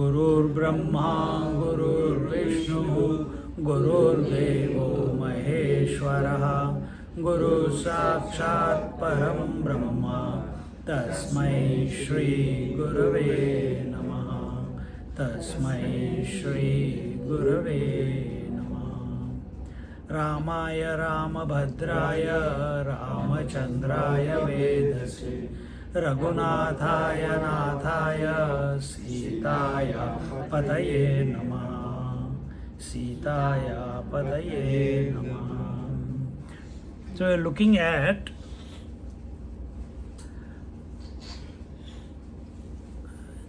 गुरुर्ब्रह्मा गुरुर्विष्णु गुरुर्देवो महेश्वरः गुरुः साक्षात् परं ब्रह्म तस्मै श्री गुरवे नमः तस्मै श्री गुरवे नमः। रामाय रामभद्राय रामचन्द्राय वेदसे रघुनाथाय नाथाय सीताय पतये नमः सीताय पतये नमः। So we are looking at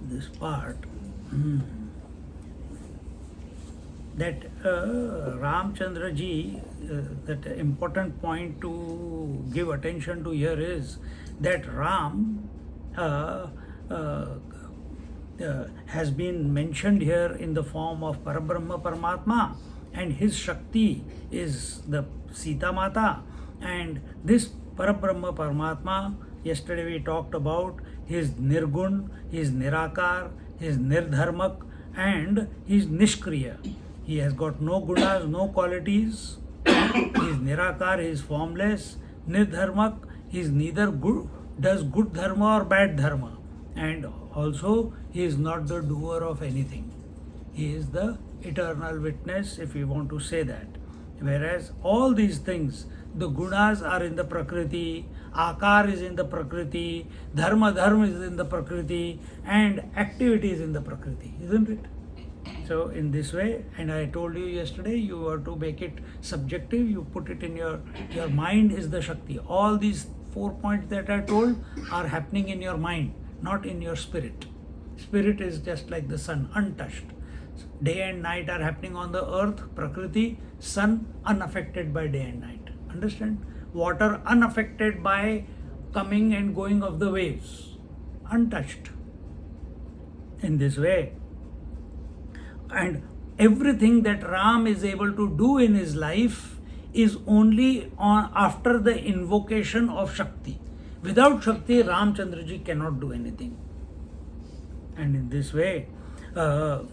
this part that Ramchandra ji, that important point to give attention to here is that Ram has been mentioned here in the form of Parabrahma Paramatma, and his Shakti is the Sita Mata. And this Parabrahma Paramatma, yesterday we talked about his Nirgun, his Nirakar, his Nirdharmak, and his Nishkriya. He has got no gunas, no qualities. He is Nirakar, he is formless. Nirdharmak, he is neither good, does good dharma or bad dharma, and also he is not the doer of anything. He is the eternal witness, if we want to say that. Whereas all these things, the gunas are in the Prakriti, Akar is in the Prakriti, Dharma is in the Prakriti, and activity is in the Prakriti, isn't it? So in this way, and I told you yesterday, you are to make it subjective, you put it in your mind is the Shakti. All these 4 points that I told are happening in your mind, not in your spirit. Spirit is just like the sun, untouched. Day and night are happening on the earth, Prakriti, sun unaffected by day and night. Understand? Water unaffected by coming and going of the waves, untouched. In this way, and everything that Ram is able to do in his life is only after the invocation of Shakti. Without Shakti, Ramchandraji cannot do anything. And in this way, when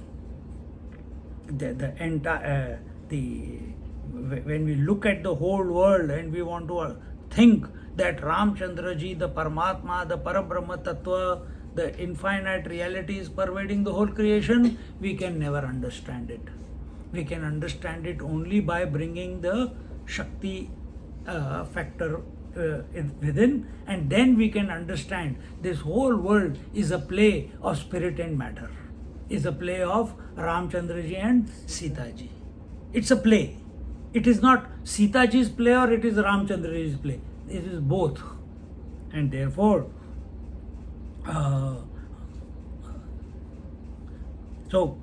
we look at the whole world and we want to think that Ramchandraji, the Paramatma, the Parabrahma Tattva, the infinite reality is pervading the whole creation, we can never understand it. We can understand it only by bringing the Shakti factor within, and then we can understand this whole world is a play of spirit and matter, is a play of Ramchandraji and Sitaji. It's a play. It is not Sitaji's play or it is Ramchandraji's play. It is both. And therefore, so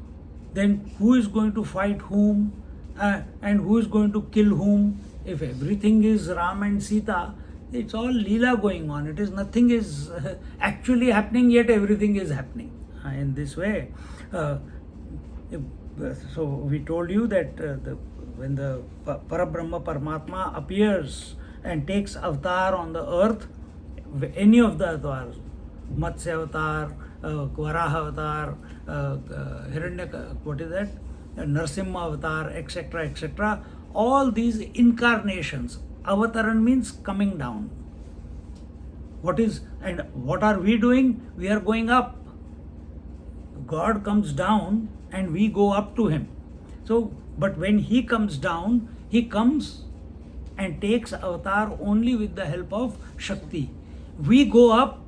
then who is going to fight whom and who is going to kill whom? If everything is Ram and Sita, it's all Leela going on. It is nothing is actually happening, yet everything is happening. In this way, so we told you that when the Parabrahma Paramatma appears and takes avatar on the earth, any of the avatars, Matsya avatar, Varaha avatar, Narsimha avatar, etc., etc., all these incarnations, avataran means coming down. What are we doing? We are going up. God comes down and we go up to him. So, but when he comes down, he comes and takes avatar only with the help of Shakti. We go up,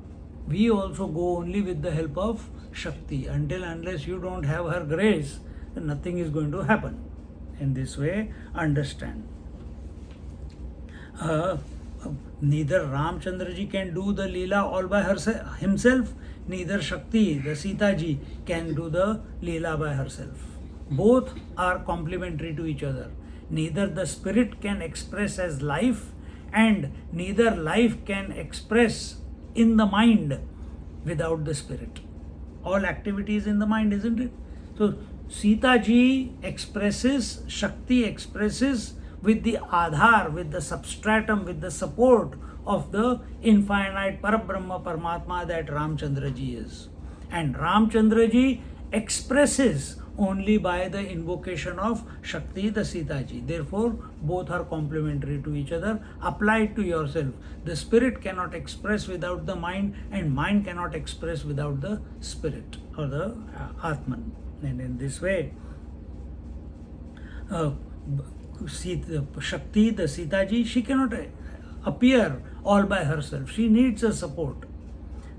we also go only with the help of Shakti. Unless you don't have her grace, then nothing is going to happen. In this way, understand. Neither Ramchandraji can do the Leela all by himself, neither Shakti, the Sitaji, can do the Leela by herself. Both are complementary to each other. neither the spirit can express as life, and neither life can express in the mind without the spirit. All activity is in the mind, isn't it? So Sitaji expresses, Shakti expresses with the Adhar, with the substratum, with the support of the infinite Parabrahma Paramatma that Ramchandraji is. And Ramchandraji expresses only by the invocation of Shakti, the Sitaji. Therefore, both are complementary to each other. Apply it to yourself. The spirit cannot express without the mind, and mind cannot express without the spirit or the atman. And in this way, Shakti, the Sitaji, she cannot appear all by herself. She needs a support.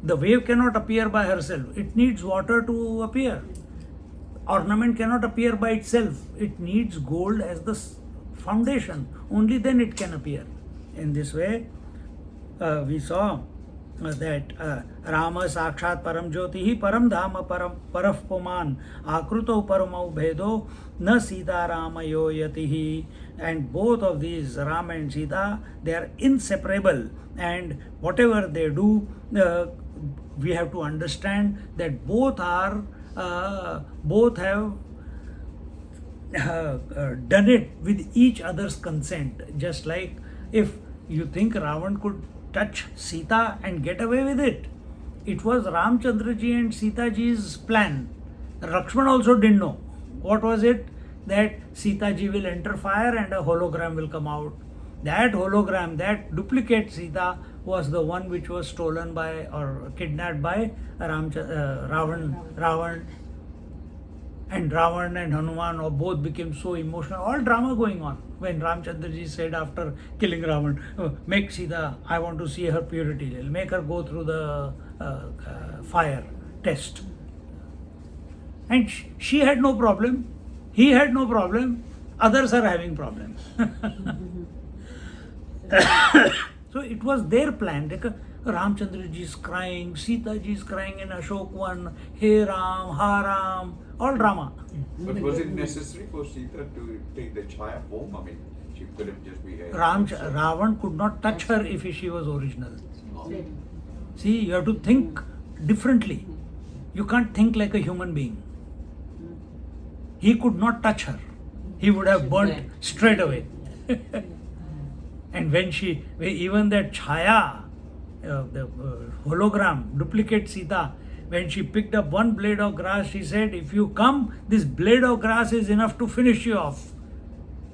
The wave cannot appear by herself. It needs water to appear. Ornament cannot appear by itself. It needs gold as the foundation. Only then it can appear. In this way, we saw that Rama Sakshat Param Jyotihi Param Dhama Param Paraf Puman Akruto Paramau Bhedo Na Sita Ramayo Yatihi. And both of these, Ram and Sita, they are inseparable. And whatever they do, we have to understand that both have done it with each other's consent. Just like if you think Ravan could touch Sita and get away with it, it was Ramchandraji and Sitaji's plan. Lakshman also didn't know. What was it? That Sitaji will enter fire and a hologram will come out. That hologram, that duplicate Sita, was the one which was stolen by or kidnapped by Ravan. And Ravan and Hanuman both became so emotional. All drama going on. When Ramchandraji said after killing Ravan, make Sita, I want to see her purity. Make her go through the fire test. And she had no problem. He had no problem. Others are having problems. So it was their plan. Ramchandraji is crying, Sitaji is crying in Ashokvan, Hey Ram, Ha Ram, all drama. But was it necessary for Sita to take the Chaya form? I mean, she could have just been a... Ravan could not touch her if she was original. See, you have to think differently. You can't think like a human being. He could not touch her. He would have burnt straight away. And when even that Chaya, the hologram, duplicate Sita, when she picked up one blade of grass, she said, if you come, this blade of grass is enough to finish you off.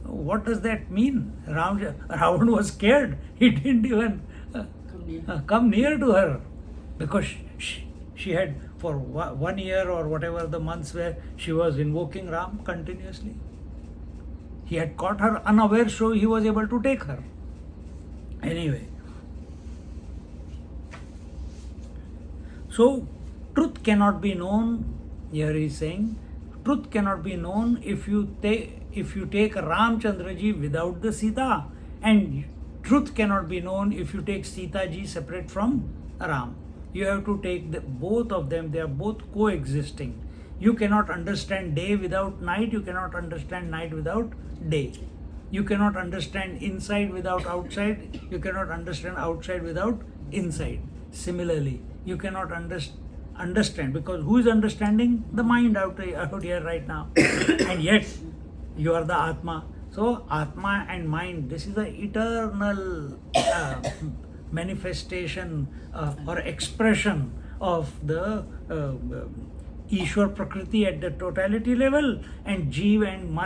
What does that mean? Ravan was scared. He didn't even come near to her, because she had, for 1 year or whatever the months were, she was invoking Ram continuously. He had caught her unaware, so he was able to take her. Anyway, so truth cannot be known. Here he is saying, truth cannot be known if you take Ramchandraji without the Sita, and truth cannot be known if you take Sitaji separate from Ram. You have to take both of them. They are both coexisting. You cannot understand day without night. You cannot understand night without day. You cannot understand inside without outside. You cannot understand outside without inside. Similarly, you cannot understand, because who is understanding? The mind out here right now. And yet, you are the Atma. So, Atma and mind, this is the eternal manifestation or expression of the Ishwar Prakriti at the totality level, and Jeev and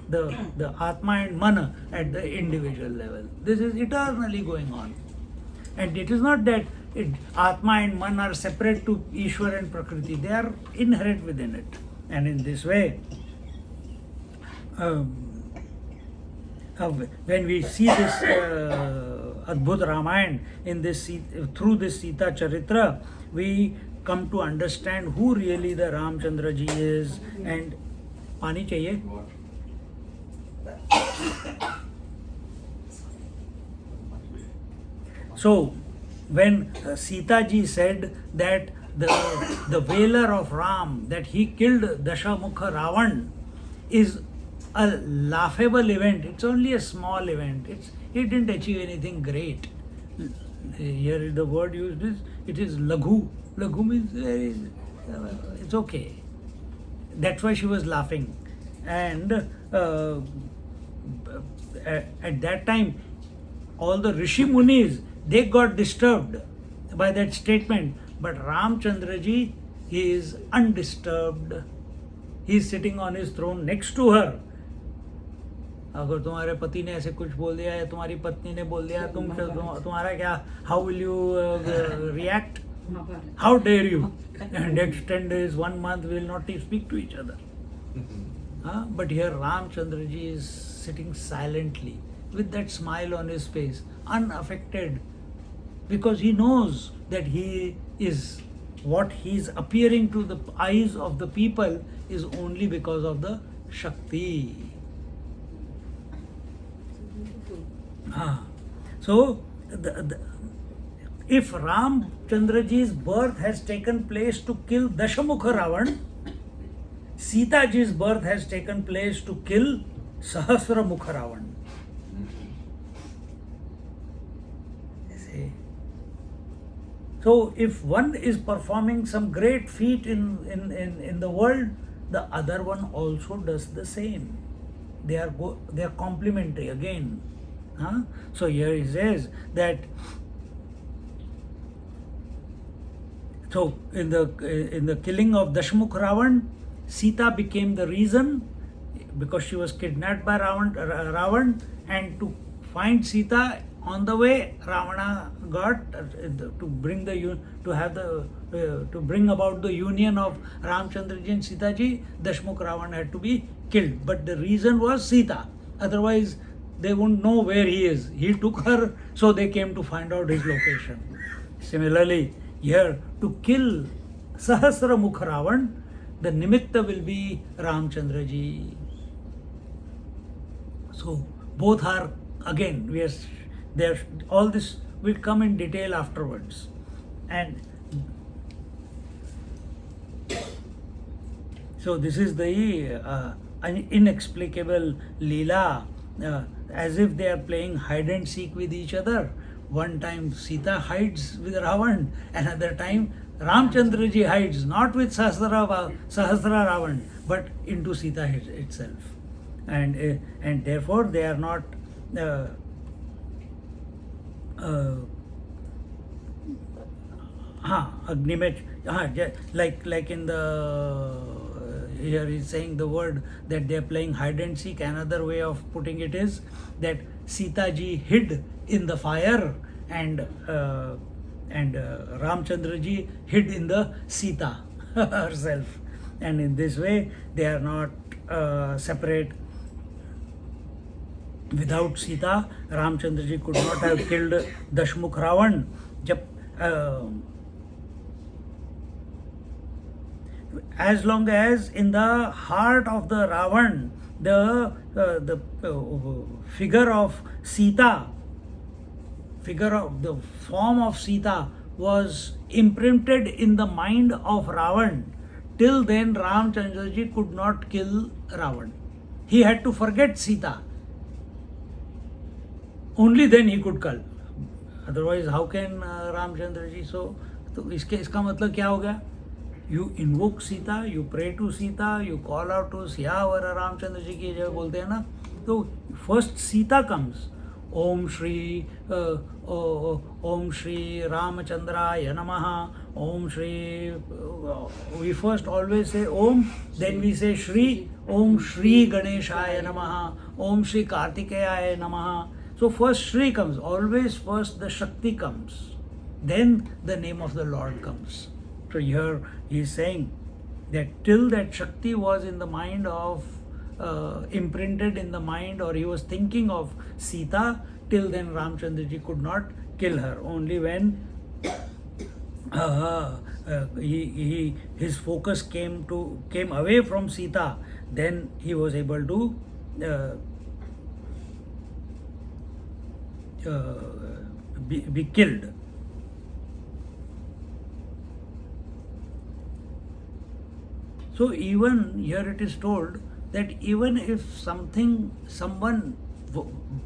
the Atma and Mana at the individual level. This is eternally going on. And it is not that Atma and Man are separate to Ishwar and Prakriti. They are inherent within it. And in this way, when we see this Adbhut Ramayan through this Sita Charitra, we come to understand who really the Ramchandraji is. And pani chahiye? So when Sitaji said that the valour of Ram, that he killed Dashamukha Ravan, is a laughable event. It's only a small event. It didn't achieve anything great. Here the word used is, it is laghu. Laghu means it's okay. That's why she was laughing. And at that time, all the Rishi Munis, they got disturbed by that statement. But Ramchandraji, he is undisturbed. He is sitting on his throne next to her. अगर तुम्हारे पति ने ऐसे कुछ बोल दिया या तुम्हारी पत्नी ने बोल दिया, तुम्हारा क्या, how will you react? How dare you? And next 10 days, 1 month, we will not speak to each other. But here Ramchandraji is sitting silently with that smile on his face, unaffected, because he knows that he is, what he is appearing to the eyes of the people is only because of the Shakti. So, if Ramchandraji's birth has taken place to kill Dashamukha Ravan, Sitaji's birth has taken place to kill Sahasramukha Ravan. So, if one is performing some great feat in the world, the other one also does the same. They are complementary again. So here he says that. So in the killing of Dashamukh Ravan, Sita became the reason, because she was kidnapped by Ravan, and to find Sita on the way, Ravana got to bring about the union of Ramchandraji and Sitaji. Dashamukh Ravan had to be killed, but the reason was Sita. Otherwise, they wouldn't know where he is. He took her, so they came to find out his location. Similarly, here to kill Sahasramukha Ravan, the nimitta will be Ramchandraji. So both are, again, all this will come in detail afterwards. And so this is the inexplicable Leela, as if they are playing hide and seek with each other. One time Sita hides with Ravan, another time Ramchandraji hides, not with Sahasra Ravan, but into Sita itself. And therefore they are not like in the here he's saying the word that they are playing hide and seek. Another way of putting it is that Sitaji hid in the fire and Ramchandraji hid in the Sita herself, and in this way they are not separate. Without Sita, Ramchandraji could not have killed Dashamukh Ravan. As long as in the heart of the Ravan, the figure of Sita, the form of Sita was imprinted in the mind of Ravan, till then Ramchandraji could not kill Ravan. He had to forget Sita. Only then he could kill. Otherwise, how can Ramchandraji? So इसका मतलब क्या हो गया? You invoke Sita, you pray to Sita, you call out to Siyavara Ramchandraji की जब बोलते हैं ना, तो first Sita comes. Om Shri Ramachandraya Namaha. Om Shri. We first always say Om, then we say Shri. Om Shri Ganeshaya Namaha. Om Shri Kartikeyaya Namaha. So first Shri comes. Always first the Shakti comes. Then the name of the Lord comes. So here he is saying that till that Shakti was in the mind of, imprinted in the mind, or he was thinking of Sita, till then Ramchandraji could not kill her. Only when his focus came away from Sita, then he was able to be killed. So even here it is told that even if someone,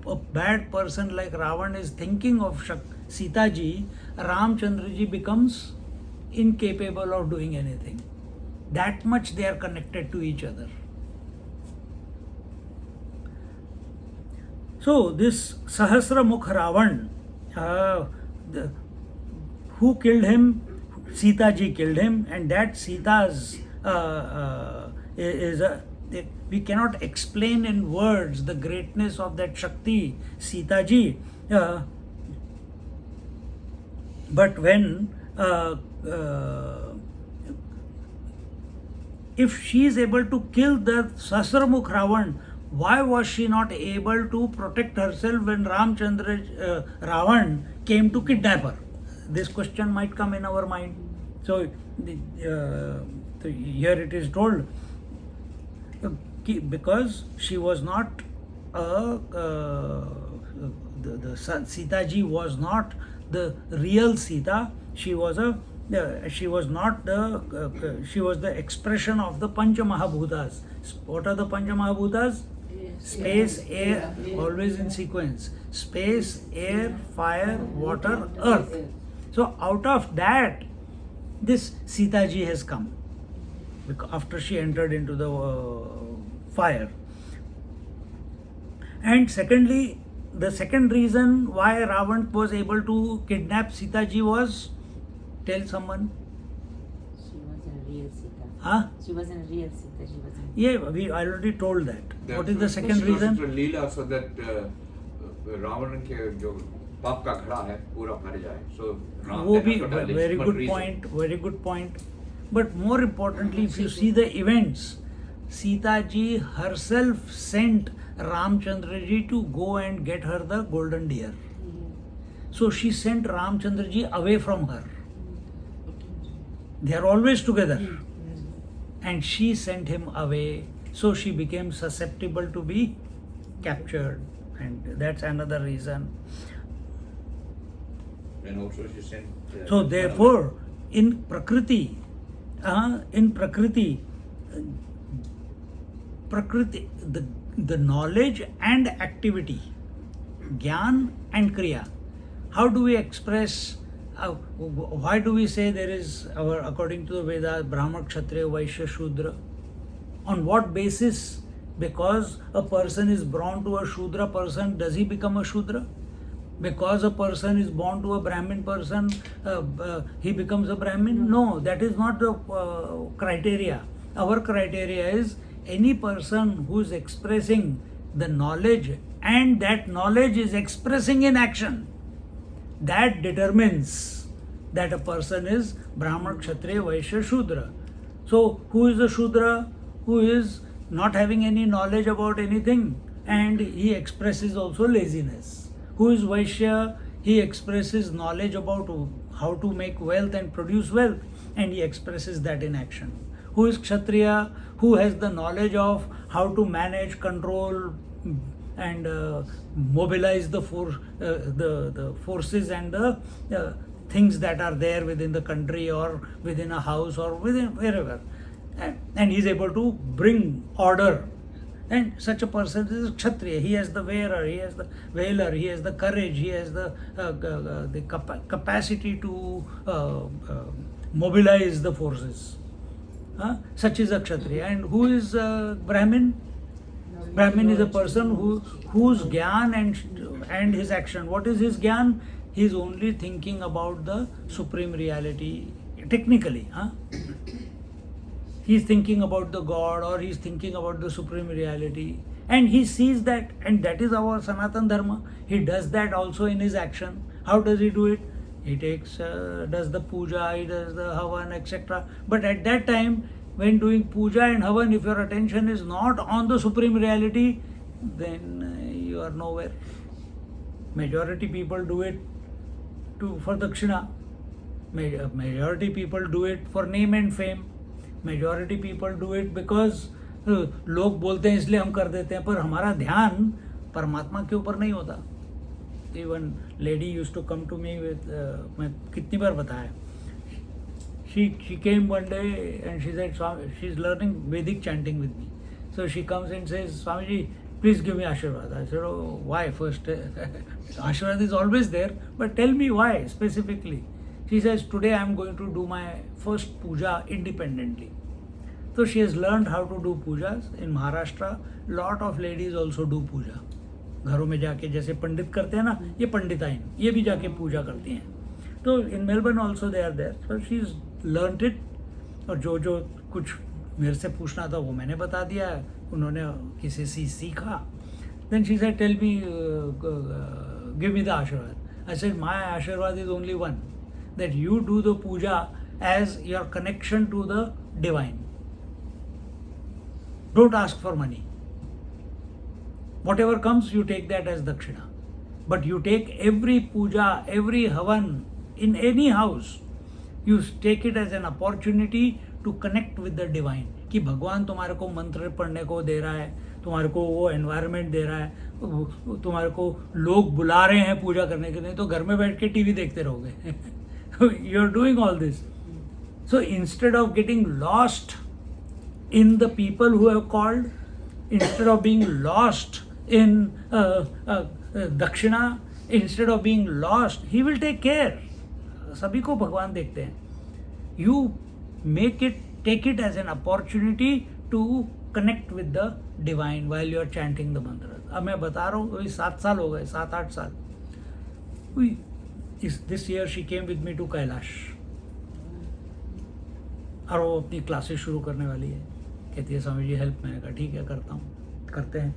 a bad person like Ravan is thinking of Sitaji, Ramchandraji becomes incapable of doing anything. That much they are connected to each other. So this Sahasramukh Ravan, who killed him? Sitaji killed him, and that Sita's is a, we cannot explain in words the greatness of that Shakti, Sitaji. But when if she is able to kill the Sahasramukh Ravan, why was she not able to protect herself when Ramchandra Ravan came to kidnap her? This question might come in our mind. So here it is told, because she was not Sitaji was not the real Sita. She was she was the expression of the Pancha Mahabhutas. What are the Pancha Mahabhutas? Space, air, always in sequence. Space, air, fire, water, earth. So out of that, this Sitaji has come after she entered into the fire. And secondly, the second reason why Ravan was able to kidnap Sitaji was, tell someone. She wasn't a real Sita. Huh? She wasn't a real Sita. She wasn't. Yeah, we already told that. What is the second This was reason? the Leela, so that Ravan के जो पाप का घड़ा है पूरा भर जाए. So वो भी very good point, very good point. But more importantly, if you see the events, Sita ji herself sent Ramchandra ji to go and get her the golden deer. So she sent Ramchandra ji away from her. They are always together. And she sent him away. So she became susceptible to be captured. And that's another reason. And also she sent. So therefore, in Prakriti, the knowledge and activity, Gyan and Kriya. How do we express? Why do we say there is according to the Vedas, Brahma, Kshatriya, Vaishya, Shudra? On what basis? Because a person is born to a Shudra person, does he become a Shudra? Because a person is born to a Brahmin person, he becomes a Brahmin? No, that is not the criteria. Our criteria is any person who is expressing the knowledge and that knowledge is expressing in action. That determines that a person is Brahman, Kshatriya, Vaishya, Shudra. So, who is a Shudra? Who is not having any knowledge about anything and he expresses also laziness. Who is Vaishya? He expresses knowledge about how to make wealth and produce wealth and he expresses that in action. Who is Kshatriya? Who has the knowledge of how to manage, control and mobilize the forces and the things that are there within the country or within a house or within wherever. And he is able to bring order. And such a person is Kshatriya. He has the wearer, he has the valor, he has the courage, he has the capacity to mobilize the forces. Such is a Kshatriya. And who is Brahmin? Brahmin is a person whose Gyan and his action. What is his Gyan? He is only thinking about the supreme reality, technically. He is thinking about the God or he is thinking about the supreme reality. And he sees that, and that is our Sanatan Dharma. He does that also in his action. How does he do it? He does the puja, he does the havan, etc. But at that time, when doing puja and havan, if your attention is not on the supreme reality, then you are nowhere. Majority people do it for dakshina. Majority people do it for name and fame. Majority people do it because लोग बोलते हैं इसलिए हम कर देते हैं, पर हमारा ध्यान परमात्मा के ऊपर नहीं होता. Even lady used to come to me with मैं कितनी बार बताया. She came one day and she said, she is learning Vedic chanting with me. So she comes and says, Swamiji, please give me Ashirwad. I said, oh, why first? Ashirwad is always there, but tell me why specifically. She says, today I am going to do my first puja independently. So she has learned how to do pujas. In Maharashtra, lot of ladies also do puja. घरों में जाके जैसे पंडित करते हैं ना, ये पंडिताइन, ये भी जाके पूजा करती हैं. तो in Melbourne also they are there. So she's learnt it. और जो जो कुछ मेरे से पूछना था वो मैंने बता दिया. उन्होंने किसी से सीखा. Then she said, tell me, give me the Ashirwad. I said, my Ashirwad is only one, that you do the puja as your connection to the divine. Don't ask for money. Whatever comes, you take that as dakshina. But you take every puja, every havan in any house, you take it as an opportunity to connect with the divine. कि भगवान तुम्हारे को मंत्र पढ़ने को दे रहा है, तुम्हारे को वो एनवायरनमेंट दे रहा है, तुम्हारे को लोग बुला रहे हैं पूजा करने के लिए, तो घर में बैठ के टीवी देखते रहोगे. You are doing all this. So instead of getting lost in the people who have called, instead of being lost in dakshina, instead of being lost, he will take care. सभी को भगवान देखते हैं. You take it as an opportunity to connect with the divine while you are chanting the mantra. अब मैं बता रहा हूँ, अभी 7 साल हो गए, 7-8 साल. This year she came with me to Kailash. और वो अपनी क्लासेस शुरू करने वाली है. कहती है स्वामी जी हेल्प. मैंने कहा ठीक है, करता हूँ, करते हैं.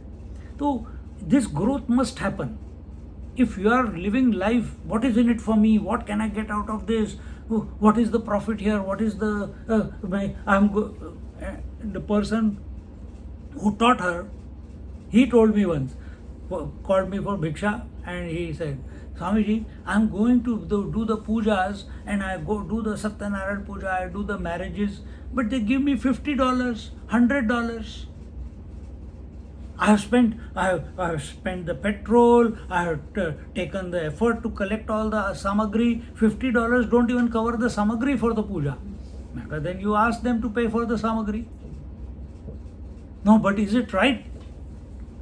तो this growth must happen. If you are living life, what is in it for me, what can I get out of this, what is the profit here, what is the person who taught her, he told me once, called me for bhiksha, and he said, Swamiji, I am going to do the pujas, and I go do the Satyanarayana puja, I do the marriages, but they give me $50, $100. I have spent the petrol, I have taken the effort to collect all the samagri. $50 don't even cover the samagri for the puja. Then you ask them to pay for the samagri. No, but is it right?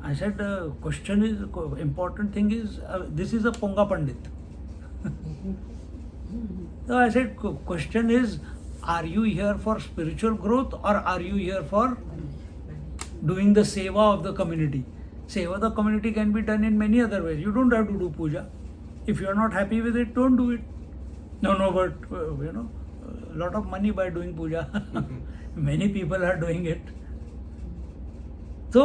I said, the question is, important thing is, this is a Ponga Pandit. So I said, question is, are you here for spiritual growth or are you here for doing the seva of the community? Seva of the community can be done in many other ways. You don't have to do puja. If you are not happy with it, don't do it. No, but a lot of money by doing puja. Many people are doing it. So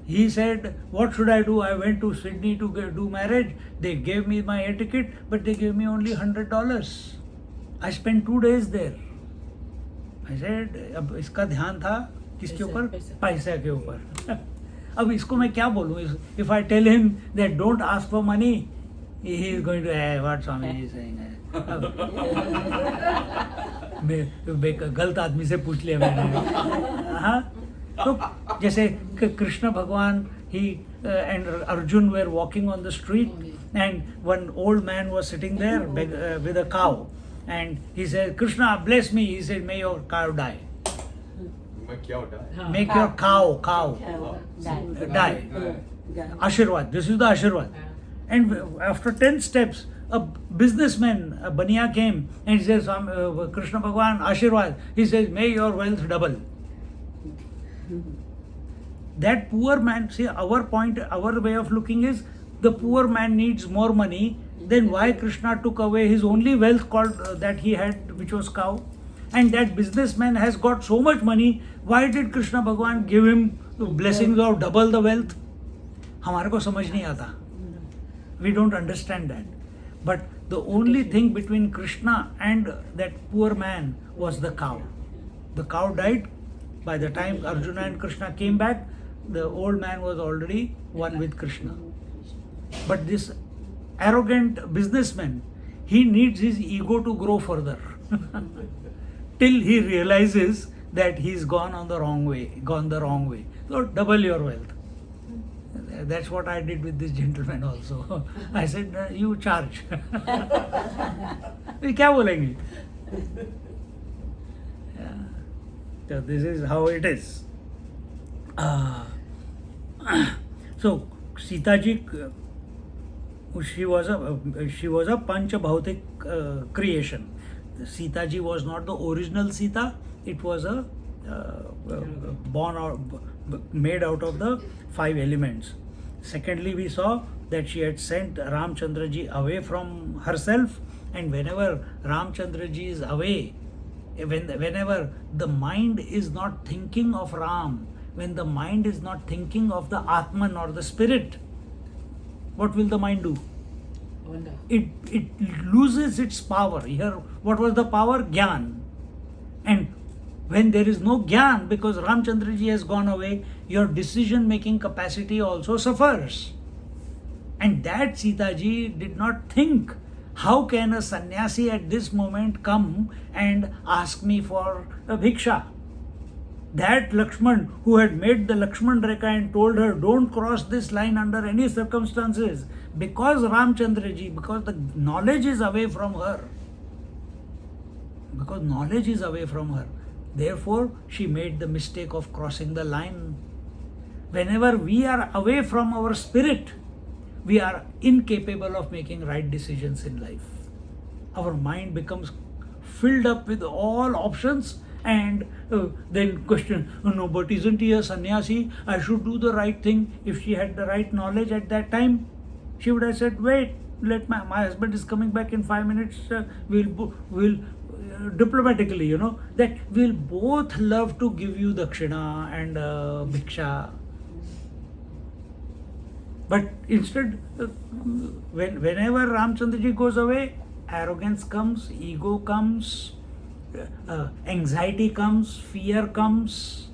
he said, what should I do? I went to Sydney to do marriage. They gave me my air ticket, but they gave me only $100. I spent 2 days there. I said, अब इसका ध्यान था किसके ऊपर? पैसा के ऊपर. अब इसको मैं क्या बोलूँ? If I tell him that don't ask for money, he is going to, hey, what Swami is saying. मैं गलत आदमी से पूछ लिया मैंने. हाँ, तो जैसे कृष्ण भगवान, he and Arjun were walking on the street, and one old man was sitting there with a cow, and he said, Krishna bless me. He said, may your cow die. Make your cow die. Ashirwad. This is the Ashirwad. And after 10 steps, a businessman, a baniya came, and he says, Krishna Bhagwan, Ashirwad. He says, may your wealth double. That poor man, see, our way of looking is, the poor man needs more money. Then why Krishna took away his only wealth called that he had, which was cow? And that businessman has got so much money. Why did Krishna Bhagwan give him blessings of double the wealth? हमारे को समझ नहीं आता. We don't understand that. But the only thing between Krishna and that poor man was the cow. The cow died. By the time Arjuna and Krishna came back, the old man was already one with Krishna. But this arrogant businessman, he needs his ego to grow further till he realizes that he's gone the wrong way. So double your wealth. That's what I did with this gentleman also. I said, you charge. क्या बोलेंगे? So this is how it is. Uh, so Sitaji, she was a Pancha Bhautik creation. Sitaji was not the original Sita. It was a born out, made out of the 5 elements. Secondly, we saw that she had sent Ramchandraji away from herself, and whenever Ramchandraji is away, whenever the mind is not thinking of Ram, when the mind is not thinking of the atman or the spirit, what will the mind do? Wonder. It loses its power. Here, what was the power? Gyan. And when there is no Gyan, because Ramchandraji has gone away, your decision making capacity also suffers. And that Sitaji did not think, how can a sannyasi at this moment come and ask me for a bhiksha? That Lakshman, who had made the Lakshman Rekha and told her, don't cross this line under any circumstances, because Ramchandraji, because the knowledge is away from her. Because knowledge is away from her. Therefore, she made the mistake of crossing the line. Whenever we are away from our spirit, we are incapable of making right decisions in life. Our mind becomes filled up with all options, and then question, oh, no, but isn't he a sannyasi? I should do the right thing. If she had the right knowledge at that time, she would have said, wait, let my husband is coming back in 5 minutes, we'll diplomatically, that we'll both love to give you dakshina and bhiksha. But instead, whenever Ramchandraji goes away, arrogance comes, ego comes, anxiety comes, fear comes,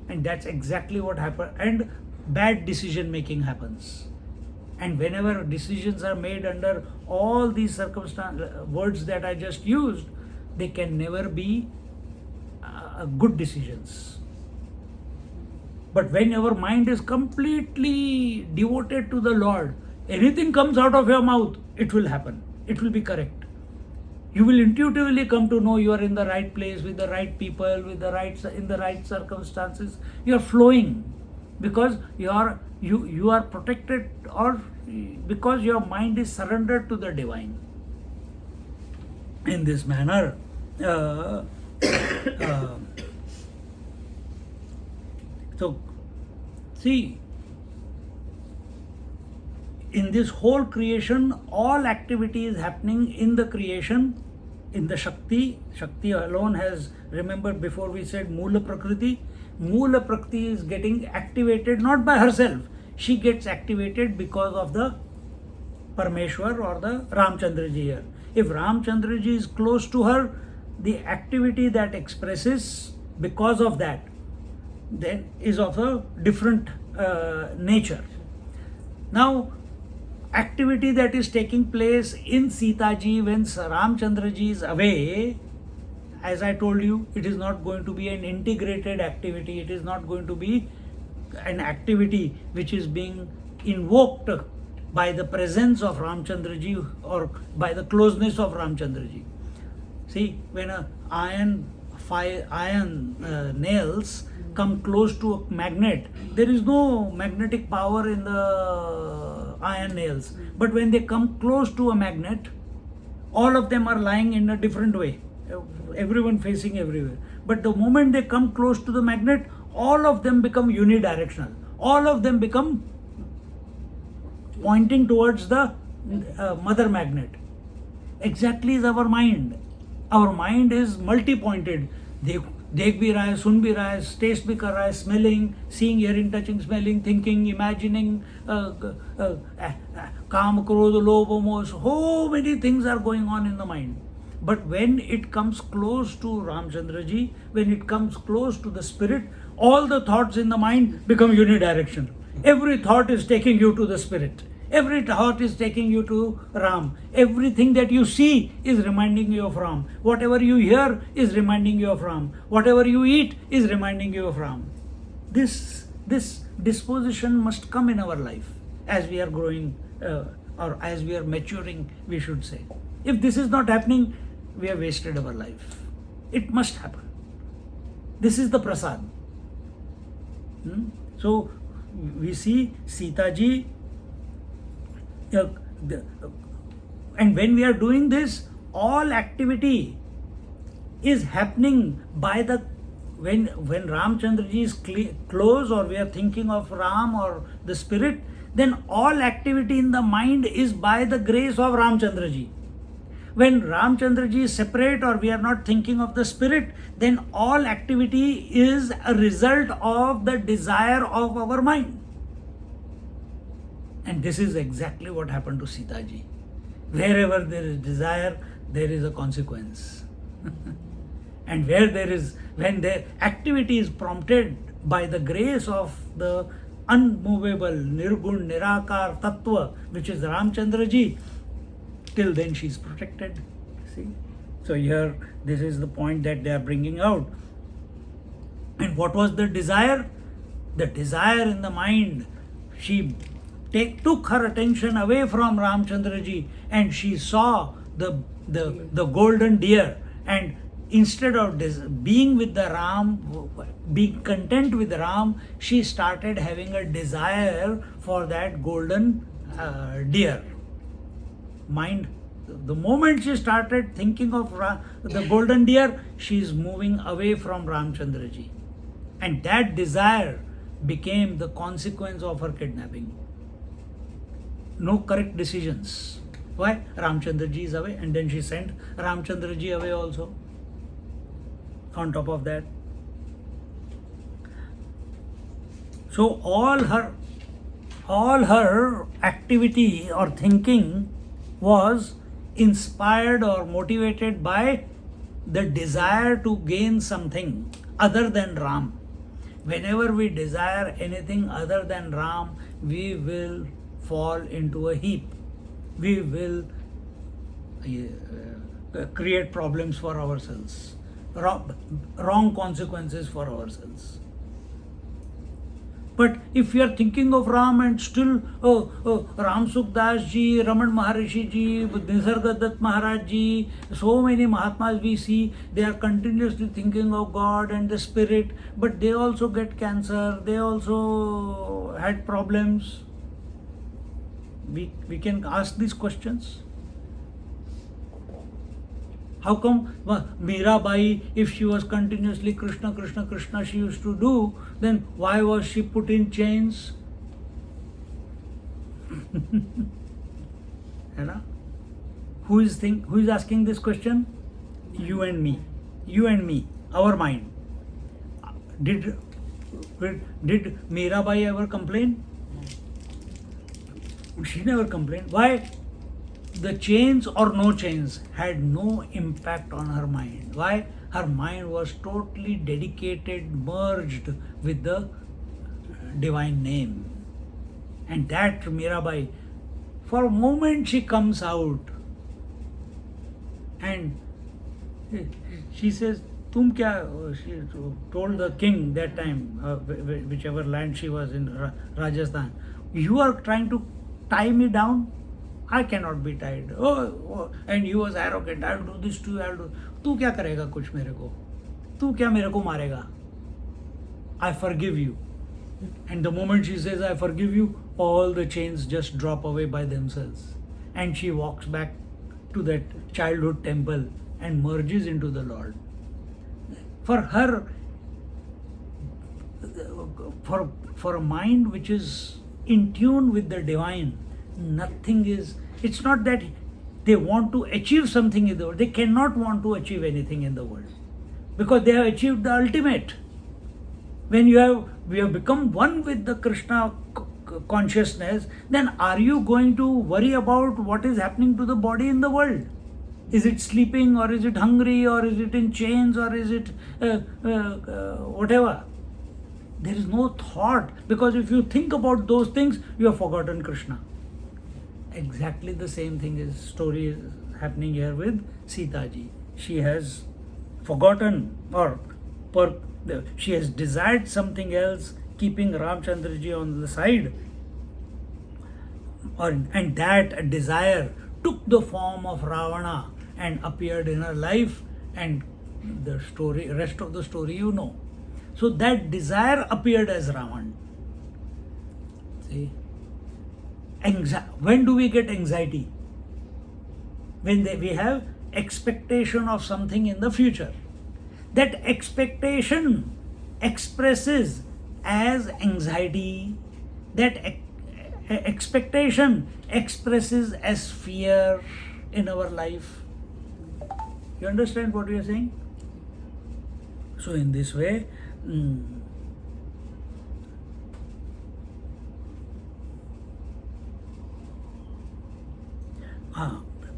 and that's exactly what happened. And bad decision making happens. And whenever decisions are made under all these words that I just used, they can never be good decisions. But when your mind is completely devoted to the Lord, anything comes out of your mouth, it will happen. It will be correct. You will intuitively come to know you are in the right place, with the right people, in the right circumstances. You are flowing because you are protected, or because your mind is surrendered to the divine. In this manner, so see, in this whole creation, all activity is happening in the creation, in the Shakti. Shakti alone has, remembered before we said Moola Prakriti. Moola Prakriti is getting activated not by herself. She gets activated because of the Parameshwar or the Ramchandraji here. If Ramchandraji is close to her, the activity that expresses because of that then is of a different nature. Now, activity that is taking place in Sitaji when Ramchandraji is away, as I told you, it is not going to be an integrated activity. It is not going to be an activity which is being invoked by the presence of Ramchandraji or by the closeness of Ramchandraji. See, when iron nails come close to a magnet, there is no magnetic power in the iron nails. But when they come close to a magnet, all of them are lying in a different way, everyone facing everywhere. But the moment they come close to the magnet, all of them become unidirectional. All of them become pointing towards the mother magnet. Exactly is our mind. Our mind is multi-pointed. देख भी रहा है, सुन भी रहा है, taste भी कर रहा है, smelling, seeing, hearing, touching, smelling, thinking, imagining, काम, क्रोध, लोभ, मोह, so many things are going on in the mind. But when it comes close to Ramchandraji, when it comes close to the spirit, all the thoughts in the mind become unidirectional. Every thought is taking you to the spirit. Every thought is taking you to Ram. Everything that you see is reminding you of Ram. Whatever you hear is reminding you of Ram. Whatever you eat is reminding you of Ram. This disposition must come in our life as we are growing or as we are maturing, we should say. If this is not happening, we have wasted our life. It must happen. This is the prasad. So we see Sitaji, and when we are doing this, all activity is happening by the when Ramchandraji is close, or we are thinking of Ram or the spirit, then all activity in the mind is by the grace of Ramchandraji. When Ramchandraji is separate, or we are not thinking of the spirit, then all activity is a result of the desire of our mind. And this is exactly what happened to Sitaji. Wherever there is desire, there is a consequence. And when the activity is prompted by the grace of the unmovable Nirgun Nirakar Tattva, which is Ramchandraji, till then she is protected. See? So here, this is the point that they are bringing out. And what was the desire? The desire in the mind. She took her attention away from Ramchandraji, and she saw the golden deer, and instead of being with the Ram, being content with Ram, she started having a desire for that golden deer. Mind, the moment she started thinking of the golden deer, she is moving away from Ramchandraji. And that desire became the consequence of her kidnapping. No correct decisions. Why? Ramchandraji is away, and then she sent Ramchandraji away also. On top of that, so all her activity or thinking was inspired or motivated by the desire to gain something other than Ram. Whenever we desire anything other than Ram, we will fall into a heap. We will create problems for ourselves. Wrong consequences for ourselves. But if we are thinking of Ram and still, Ram Sukdas ji, Raman Maharishi ji, Nisargadatt Maharaj ji, so many Mahatmas we see, they are continuously thinking of God and the spirit, but they also get cancer, they also had problems. We can ask these questions. How come Mirabai, if she was continuously Krishna, Krishna, Krishna she used to do, then why was she put in chains? Who is asking this question? You and me. You and me. Our mind. Did Mirabai ever complain? She never complained. Why? The chains or no chains had no impact on her mind. Why? Her mind was totally dedicated, merged with the divine name. And that Mirabai, for a moment she comes out and she says, Tum kya, she told the king that time, whichever land she was in, Rajasthan, you are trying to tie me down? I cannot be tied. And he was arrogant. I'll do this to you. I'll do. तू क्या करेगा कुछ मेरे को? तू क्या मेरे को मारेगा? I forgive you. And the moment she says, I forgive you, all the chains just drop away by themselves. And she walks back to that childhood temple and merges into the Lord. For her, for a mind which is in tune with the divine, nothing is, it's not that they want to achieve something in the world. They cannot want to achieve anything in the world because they have achieved the ultimate. When we have become one with the Krishna consciousness, then are you going to worry about what is happening to the body in the world? Is it sleeping, or is it hungry, or is it in chains, or is it whatever? There is no thought, because if you think about those things, you have forgotten Krishna. Exactly the same thing story is happening here with Sitaji. She has forgotten, or she has desired something else, keeping Ramchandraji on the side, and that desire took the form of Ravana and appeared in her life, and the rest of the story you know. So that desire appeared as Ravan. See? When do we get anxiety? When we have expectation of something in the future. That expectation expresses as anxiety. That expectation expresses as fear in our life. You understand what we are saying? So in this way,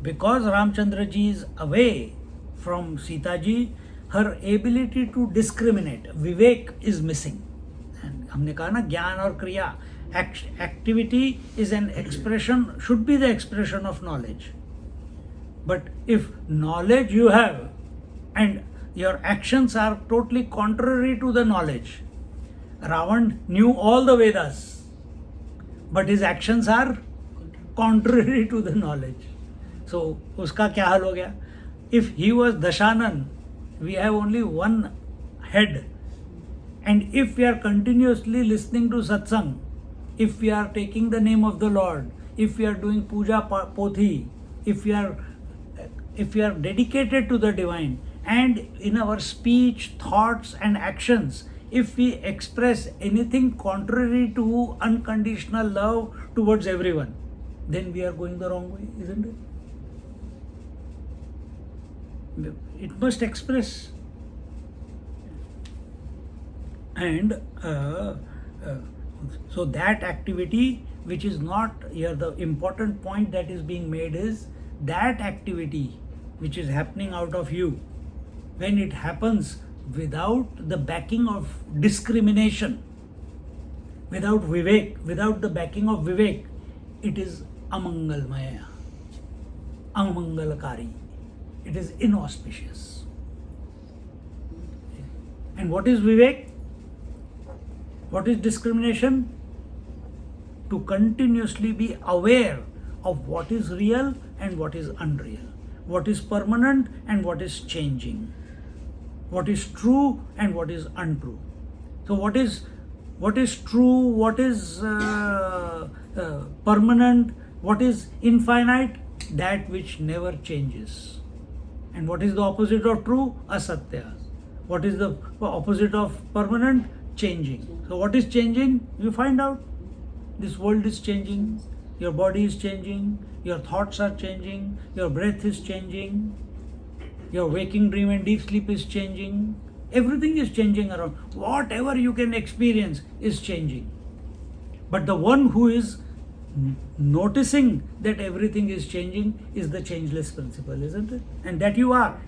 because Ramchandra ji is away from Sitaji, her ability to discriminate, Vivek, is missing. And हमने कहा ना ज्ञान और क्रिया, activity is an expression, should be the expression of knowledge. But if knowledge you have and your actions are totally contrary to the knowledge, Ravan knew all the Vedas, but his actions are contrary to the knowledge. So, uska kya hal ho gaya? If he was Dashanan, we have only one head. And if we are continuously listening to satsang, if we are taking the name of the Lord, if we are doing puja pothi, if we are dedicated to the divine, and in our speech, thoughts and actions, if we express anything contrary to unconditional love towards everyone, then we are going the wrong way, isn't it? It must express. And so that activity, which is not here, the important point that is being made is that activity which is happening out of you, when it happens without the backing of discrimination, without Vivek, without the backing of Vivek, it is amangalmaya, amangalakari. It is inauspicious. And what is Vivek? What is discrimination? To continuously be aware of what is real and what is unreal, what is permanent and what is changing, what is true and what is untrue. So what is true, what is permanent, what is infinite? That which never changes. And what is the opposite of true? Asatya. What is the opposite of permanent? Changing. So what is changing? You find out. This world is changing, your body is changing, your thoughts are changing, your breath is changing, your waking dream and deep sleep is changing. Everything is changing around. Whatever you can experience is changing. But the one who is noticing that everything is changing is the changeless principle, isn't it? And that you are.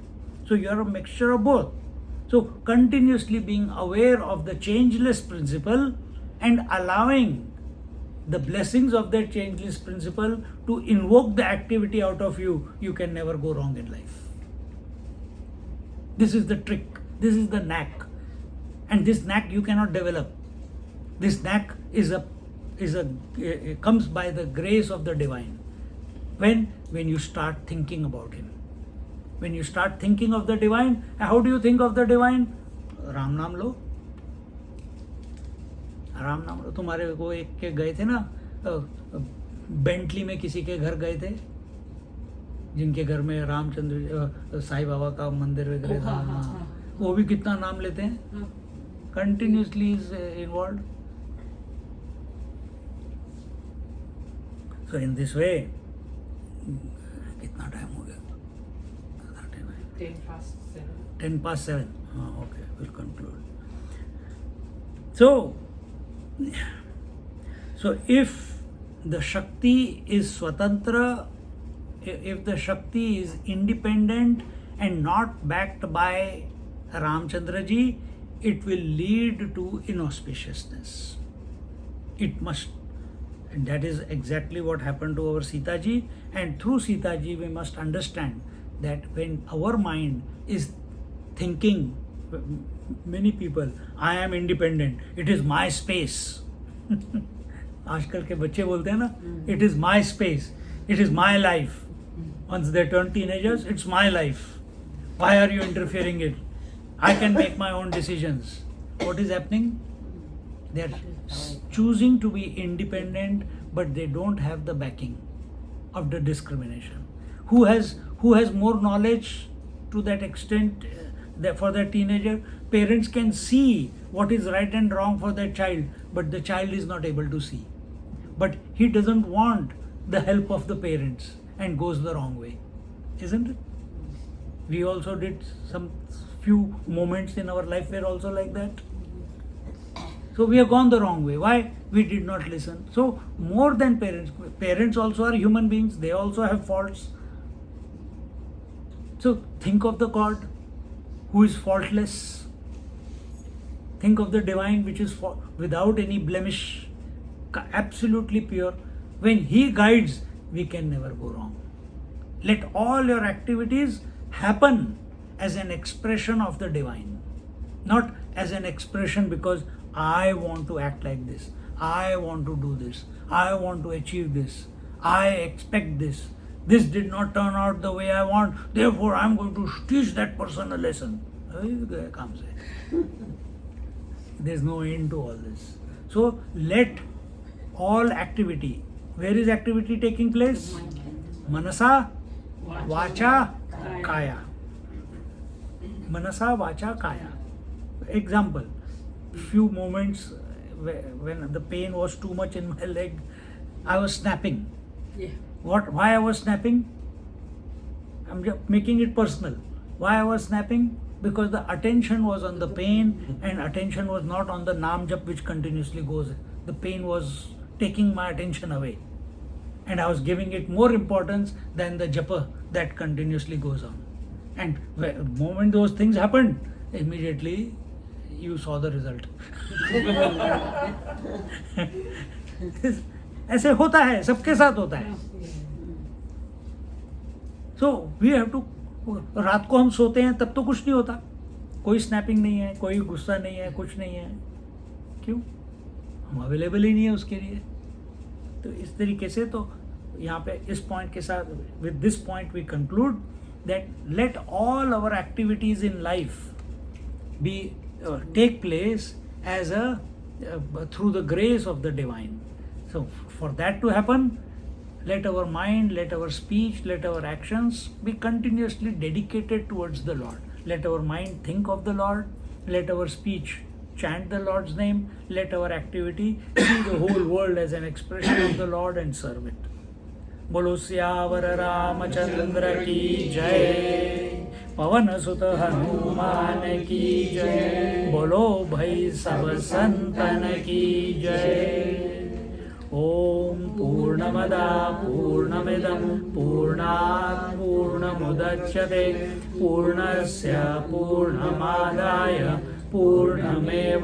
So you are a mixture of both. So continuously being aware of the changeless principle and allowing the blessings of that changeless principle to invoke the activity out of you, you can never go wrong in life. This is the trick. This is the knack. And this knack you cannot develop. This knack comes by the grace of the divine. When you start thinking about him. When you start thinking of the divine, how do you think of the divine? Ram Naam lo. Ram नाम। तुम्हारे को एक के गए थे ना, Bentley में किसी के घर गए थे, जिनके घर में रामचंद्र साईं बाबा का मंदिर वगैरह था, वो भी कितना नाम लेते हैं, continuously is involve. So in this way कितना टाइम हो गया? 10 past 7. Okay, we'll conclude. So if the Shakti is Swatantra, if the Shakti is independent and not backed by Ramchandra ji, it will lead to inauspiciousness. It must. And that is exactly what happened to our Sitaji. And through Sitaji, we must understand that when our mind is thinking, many people, I am independent, it is my space. आजकल के बच्चे बोलते हैं ना, it is my space, it is my life. Once they turn teenagers, it's my life. Why are you interfering it? I can make my own decisions. what is happening? They are choosing to be independent, but they don't have the backing of the discrimination. Who has more knowledge to that extent that for that teenager? Parents can see what is right and wrong for their child, but the child is not able to see. But he doesn't want the help of the parents and goes the wrong way, isn't it? We also did some few moments in our life were also like that. So we have gone the wrong way. Why? We did not listen. So more than parents also are human beings. They also have faults. So think of the God who is faultless. Think of the divine which is without any blemish, absolutely pure. When He guides, we can never go wrong. Let all your activities happen as an expression of the divine, not as an expression because I want to act like this, I want to do this, I want to achieve this, I expect this. This did not turn out the way I want, therefore I am going to teach that person a lesson. There is no end to all this. So let all activity, where is activity taking place? Manasa, Vacha, Kaya. Manasa, Vacha, Kaya. Example, few moments when the pain was too much in my leg, I was snapping. Yeah. Why I was snapping? I'm just making it personal. Why I was snapping? Because the attention was on the pain and attention was not on the Naam Jap which continuously goes. The pain was taking my attention away. And I was giving it more importance than the japa that continuously goes on. And the moment those things happened, immediately you saw the result. ऐसे होता है, सबके साथ होता है. So we have to, रात को हम सोते हैं तब तो कुछ नहीं होता, कोई स्नैपिंग नहीं है, कोई गुस्सा नहीं है, कुछ नहीं है. क्यों? हम अवेलेबल ही नहीं है उसके लिए. तो इस तरीके से तो यहाँ पे इस पॉइंट के साथ, with this point we conclude that let all our activities in life be take place as through the grace of the divine. So for that to happen, let our mind, let our speech, let our actions be continuously dedicated towards the Lord. Let our mind think of the Lord, let our speech chant the Lord's name, let our activity see the whole world as an expression of the Lord and serve it. बोलो सियावर रामचंद्र की जय, पवन सुत हनुमान की जय, बोलो भाई सब संतन की जय. ओम पूर्णमदा पूर्णमिदं पूर्णात् पूर्णमुदच्यते पूर्णस्य पूर्णमादाय पूर्णमेवावशिष्यते.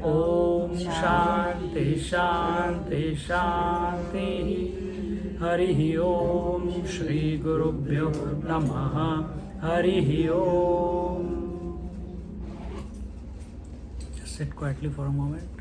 ओम शांति शांति शांति. हरिः ओम. श्री गुरुभ्यो नमः. हरिः ओम. Just sit quietly for a moment.